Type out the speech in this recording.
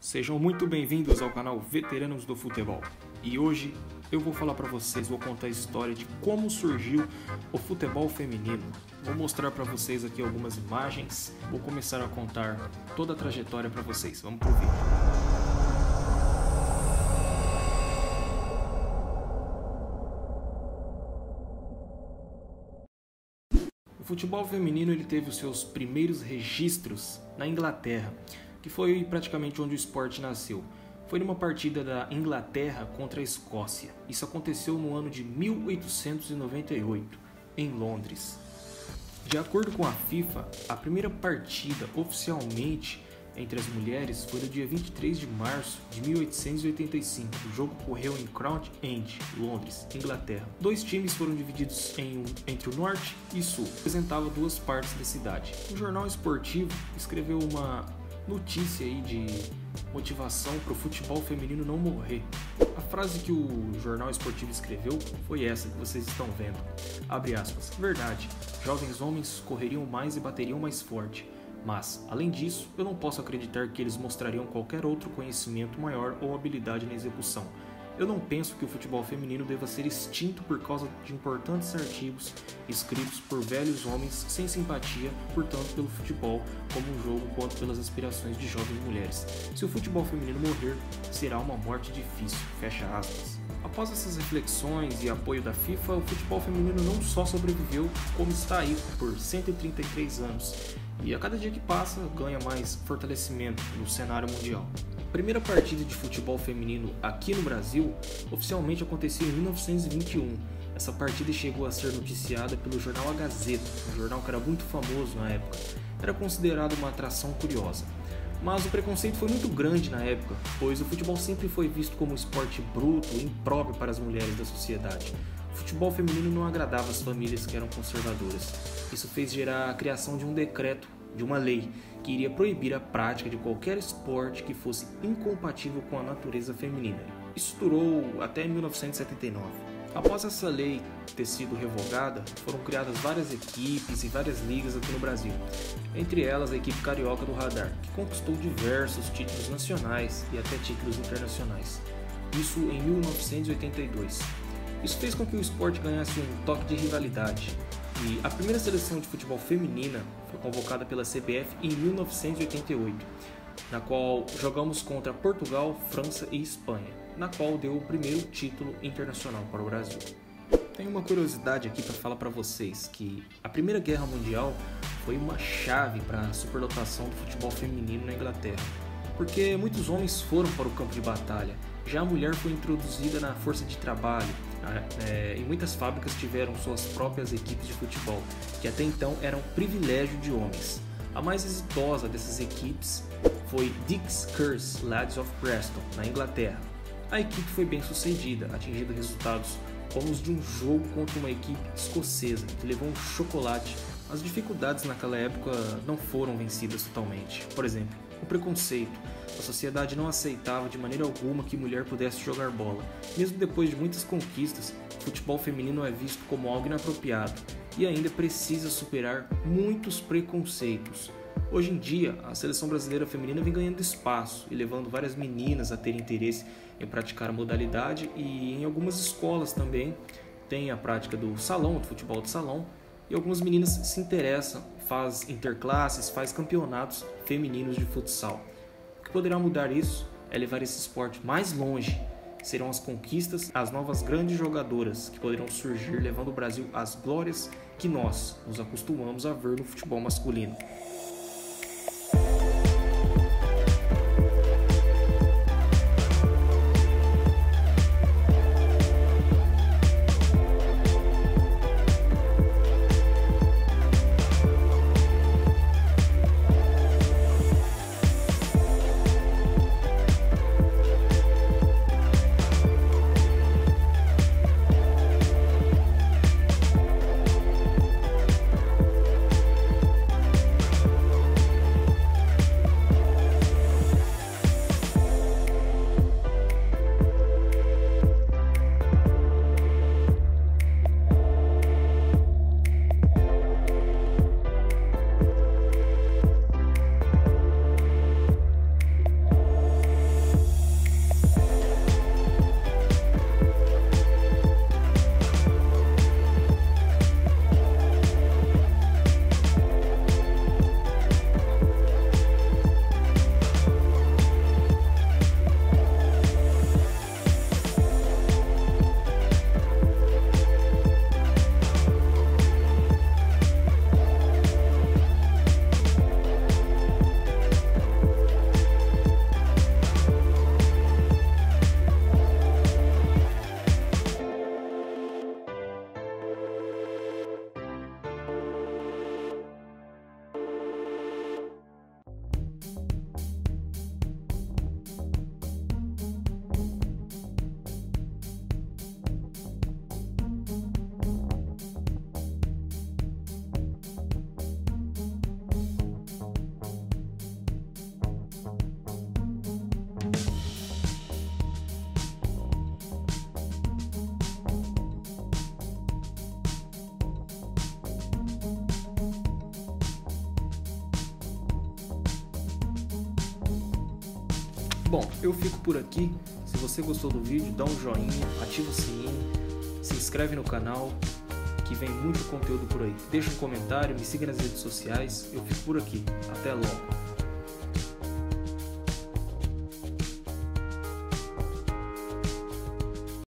Sejam muito bem-vindos ao canal Veteranos do Futebol. E hoje eu vou falar para vocês, vou contar a história de como surgiu o futebol feminino. Vou mostrar para vocês aqui algumas imagens, vou começar a contar toda a trajetória para vocês. Vamos pro vídeo. O futebol feminino ele teve os seus primeiros registros na Inglaterra, que foi praticamente onde o esporte nasceu. Foi numa partida da Inglaterra contra a Escócia. Isso aconteceu no ano de 1898, em Londres. De acordo com a FIFA, a primeira partida oficialmente entre as mulheres foi no dia 23 de março de 1885. O jogo ocorreu em Crown End, Londres, Inglaterra. Dois times foram divididos entre o norte e sul, representava duas partes da cidade. O jornal esportivo escreveu uma notícia aí de motivação para o futebol feminino não morrer. A frase que o jornal esportivo escreveu foi essa que vocês estão vendo. Abre aspas. Verdade, jovens homens correriam mais e bateriam mais forte. Mas, além disso, eu não posso acreditar que eles mostrariam qualquer outro conhecimento maior ou habilidade na execução. Eu não penso que o futebol feminino deva ser extinto por causa de importantes artigos escritos por velhos homens sem simpatia, portanto, pelo futebol como um jogo quanto pelas aspirações de jovens mulheres. Se o futebol feminino morrer, será uma morte difícil. Fecha aspas. Após essas reflexões e apoio da FIFA, o futebol feminino não só sobreviveu, como está aí por 133 anos. E a cada dia que passa, ganha mais fortalecimento no cenário mundial. A primeira partida de futebol feminino aqui no Brasil oficialmente aconteceu em 1921. Essa partida chegou a ser noticiada pelo jornal A Gazeta, um jornal que era muito famoso na época. Era considerado uma atração curiosa. Mas o preconceito foi muito grande na época, pois o futebol sempre foi visto como um esporte bruto e impróprio para as mulheres da sociedade. O futebol feminino não agradava as famílias que eram conservadoras. Isso fez gerar a criação de um decreto, de uma lei, que iria proibir a prática de qualquer esporte que fosse incompatível com a natureza feminina. Isso durou até 1979. Após essa lei ter sido revogada, foram criadas várias equipes e várias ligas aqui no Brasil. Entre elas a equipe carioca do Radar, que conquistou diversos títulos nacionais e até títulos internacionais. Isso em 1982. Isso fez com que o esporte ganhasse um toque de rivalidade. E a primeira seleção de futebol feminina foi convocada pela CBF em 1988, na qual jogamos contra Portugal, França e Espanha, na qual deu o primeiro título internacional para o Brasil. Tenho uma curiosidade aqui para falar para vocês, que a Primeira Guerra Mundial foi uma chave para a superdotação do futebol feminino na Inglaterra, porque muitos homens foram para o campo de batalha, já a mulher foi introduzida na força de trabalho, e muitas fábricas tiveram suas próprias equipes de futebol, que até então eram privilégio de homens. A mais exitosa dessas equipes foi Dick's Curse Lads of Preston, na Inglaterra. A equipe foi bem sucedida, atingindo resultados como os de um jogo contra uma equipe escocesa, que levou um chocolate. As dificuldades naquela época não foram vencidas totalmente. Por exemplo, o preconceito. A sociedade não aceitava de maneira alguma que mulher pudesse jogar bola. Mesmo depois de muitas conquistas, o futebol feminino é visto como algo inapropriado e ainda precisa superar muitos preconceitos. Hoje em dia, a seleção brasileira feminina vem ganhando espaço e levando várias meninas a terem interesse em praticar a modalidade, e em algumas escolas também tem a prática do salão, do futebol de salão, e algumas meninas se interessam, faz interclasses, faz campeonatos femininos de futsal. O que poderá mudar isso é levar esse esporte mais longe. Serão as conquistas, as novas grandes jogadoras que poderão surgir levando o Brasil às glórias que nós nos acostumamos a ver no futebol masculino. Bom, eu fico por aqui. Se você gostou do vídeo, dá um joinha, ativa o sininho, se inscreve no canal, que vem muito conteúdo por aí. Deixa um comentário, me siga nas redes sociais. Eu fico por aqui. Até logo.